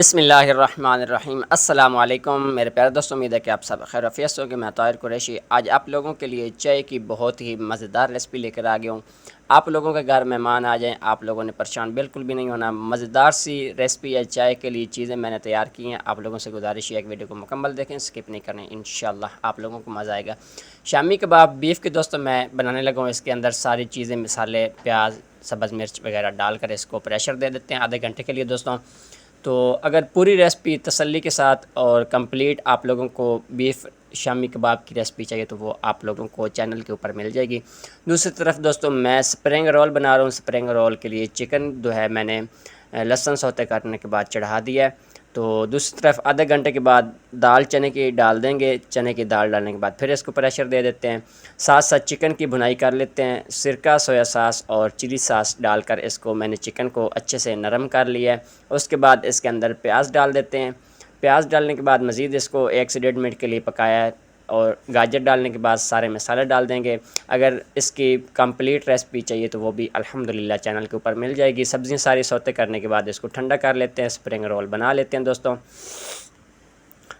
بسم اللہ الرحمن الرحیم۔ السلام علیکم میرے پیارے دوستوں، امید ہے کہ آپ سب خیر وفیت ہوں گے۔ میں طاہر قریشی آج آپ لوگوں کے لیے چائے کی بہت ہی مزیدار ریسپی لے کر آ گیا ہوں۔ آپ لوگوں کے گھر مہمان آ جائیں، آپ لوگوں نے پریشان بالکل بھی نہیں ہونا۔ مزیدار سی ریسپی ہے، چائے کے لیے چیزیں میں نے تیار کی ہیں۔ آپ لوگوں سے گزارش ہے ایک ویڈیو کو مکمل دیکھیں، اسکپ نہیں کریں، انشاءاللہ آپ لوگوں کو مزہ آئے گا۔ شامی کباب بیف کے دوستوں میں بنانے لگا ہوں۔ اس کے اندر ساری چیزیں، مسالے، پیاز، سبز مرچ وغیرہ ڈال کر اس کو پریشر دے دیتے ہیں آدھے گھنٹے کے لیے دوستوں۔ تو اگر پوری ریسپی تسلی کے ساتھ اور کمپلیٹ آپ لوگوں کو بیف شامی کباب کی ریسپی چاہیے تو وہ آپ لوگوں کو چینل کے اوپر مل جائے گی۔ دوسری طرف دوستوں میں سپرنگ رول بنا رہا ہوں۔ سپرنگ رول کے لیے چکن جو ہے میں نے لہسن سوتے کاٹنے کے بعد چڑھا دیا ہے۔ تو دوسری طرف آدھے گھنٹے کے بعد دال چنے کی ڈال دیں گے۔ چنے کی دال ڈالنے کے بعد پھر اس کو پریشر دے دیتے ہیں۔ ساتھ ساتھ چکن کی بھنائی کر لیتے ہیں۔ سرکہ، سویا ساس اور چلی ساس ڈال کر اس کو میں نے چکن کو اچھے سے نرم کر لیا ہے۔ اس کے بعد اس کے اندر پیاز ڈال دیتے ہیں۔ پیاز ڈالنے کے بعد مزید اس کو 1 سے 1.5 منٹ کے لیے پکایا ہے، اور گاجر ڈالنے کے بعد سارے مسالے ڈال دیں گے۔ اگر اس کی کمپلیٹ ریسپی چاہیے تو وہ بھی الحمدللہ چینل کے اوپر مل جائے گی۔ سبزیاں ساری سوتے کرنے کے بعد اس کو ٹھنڈا کر لیتے ہیں، سپرنگ رول بنا لیتے ہیں دوستوں۔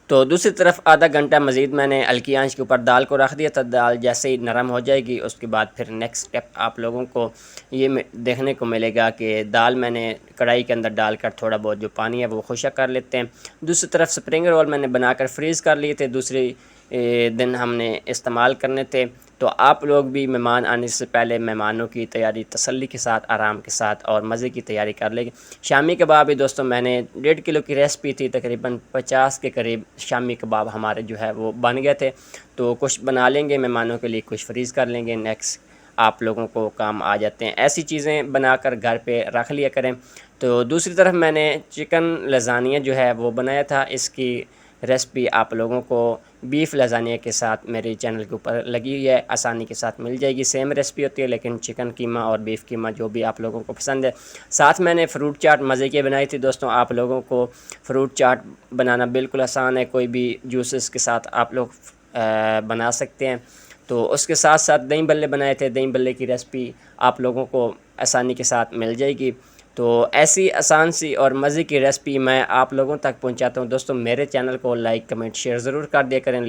تو دوسری طرف آدھا گھنٹہ مزید میں نے ہلکی آنچ کے اوپر دال کو رکھ دیا تھا۔ دال جیسے ہی نرم ہو جائے گی اس کے بعد پھر نیکسٹ اسٹیپ آپ لوگوں کو یہ دیکھنے کو ملے گا کہ دال میں نے کڑھائی کے اندر ڈال کر تھوڑا بہت جو پانی ہے وہ خشک کر لیتے ہیں۔ دوسری طرف سپرنگ رول میں نے بنا کر فریز کر لیے تھے، دوسری دن ہم نے استعمال کرنے تھے۔ تو آپ لوگ بھی مہمان آنے سے پہلے مہمانوں کی تیاری تسلی کے ساتھ، آرام کے ساتھ اور مزے کی تیاری کر لیں گے۔ شامی کباب بھی دوستوں میں نے 1.5 کلو کی ریسپی تھی، تقریباً 50 کے قریب شامی کباب ہمارے جو ہے وہ بن گئے تھے۔ تو کچھ بنا لیں گے مہمانوں کے لیے، کچھ فریز کر لیں گے، نیکسٹ آپ لوگوں کو کام آ جاتے ہیں۔ ایسی چیزیں بنا کر گھر پہ رکھ لیا کریں۔ تو دوسری طرف میں نے چکن لزانیہ جو ہے وہ بنایا تھا۔ اس کی ریسپی آپ لوگوں کو بیف لزانیہ کے ساتھ میرے چینل کے اوپر لگی ہوئی ہے، آسانی کے ساتھ مل جائے گی۔ سیم ریسپی ہوتی ہے لیکن چکن قیمہ اور بیف قیمہ جو بھی آپ لوگوں کو پسند ہے۔ ساتھ میں نے فروٹ چاٹ مزے کی بنائی تھی دوستوں۔ آپ لوگوں کو فروٹ چاٹ بنانا بالکل آسان ہے، کوئی بھی جوسز کے ساتھ آپ لوگ بنا سکتے ہیں۔ تو اس کے ساتھ ساتھ دہی بلے بنائے تھے۔ دہی بلے کی ریسپی آپ لوگوں کو آسانی کے ساتھ مل جائے گی۔ تو ایسی آسان سی اور مزے کی ریسپی میں آپ لوگوں تک پہنچاتا ہوں دوستوں۔ میرے چینل کو لائک، کمنٹ، شیئر ضرور کر دیا کریں۔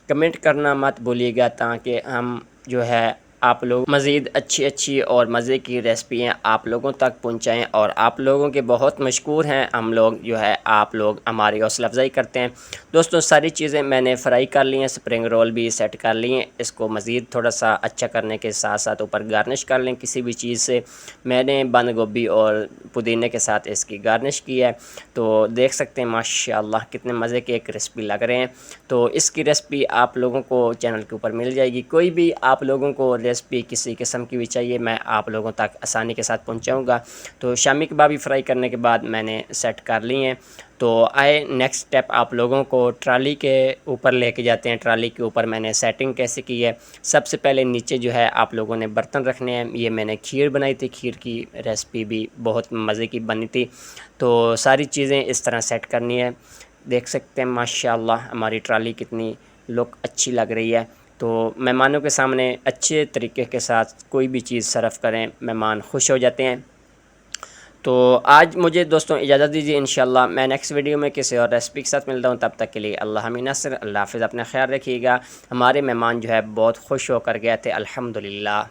کمنٹ کرنا مت بھولیے گا تاکہ ہم جو ہے آپ لوگ مزید اچھی اور مزے کی ریسپیاں آپ لوگوں تک پہنچائیں، اور آپ لوگوں کے بہت مشکور ہیں ہم لوگ جو ہے، آپ لوگ ہماری حوصلہ افزائی کرتے ہیں دوستوں۔ ساری چیزیں میں نے فرائی کر لی ہیں، سپرنگ رول بھی سیٹ کر لی ہیں۔ اس کو مزید تھوڑا سا اچھا کرنے کے ساتھ ساتھ اوپر گارنش کر لیں کسی بھی چیز سے۔ میں نے بند گوبھی اور پودینے کے ساتھ اس کی گارنش کی ہے۔ تو دیکھ سکتے ہیں ماشاءاللہ کتنے مزے کے ایک ریسپی لگ رہے ہیں۔ تو اس کی ریسپی آپ لوگوں کو چینل کے اوپر مل جائے گی۔ کوئی بھی آپ لوگوں کو ریسپی کسی قسم کی بھی چاہیے، میں آپ لوگوں تک آسانی کے ساتھ پہنچاؤں گا۔ تو شامی کبابی فرائی کرنے کے بعد میں نے سیٹ کر لی ہیں۔ تو آئے نیکسٹ اسٹیپ آپ لوگوں کو ٹرالی کے اوپر لے کے جاتے ہیں۔ ٹرالی کے اوپر میں نے سیٹنگ کیسے کی ہے۔ سب سے پہلے نیچے جو ہے آپ لوگوں نے برتن رکھنے ہیں۔ یہ میں نے کھیر بنائی تھی، کھیر کی ریسپی بھی بہت مزے کی بنی تھی۔ تو ساری چیزیں اس طرح سیٹ کرنی ہے۔ دیکھ سکتے ہیں ماشاءاللہ ہماری ٹرالی کتنی لک اچھی لگ رہی ہے۔ تو مہمانوں کے سامنے اچھے طریقے کے ساتھ کوئی بھی چیز سرو کریں، مہمان خوش ہو جاتے ہیں۔ تو آج مجھے دوستوں اجازت دیجیے، انشاءاللہ میں نیکسٹ ویڈیو میں کسی اور ریسپی کے ساتھ ملتا ہوں۔ تب تک کے لیے اللہ حمی ناصر، اللہ حافظ، اپنا خیال رکھیے گا۔ ہمارے مہمان جو ہے بہت خوش ہو کر گئے تھے الحمدللہ۔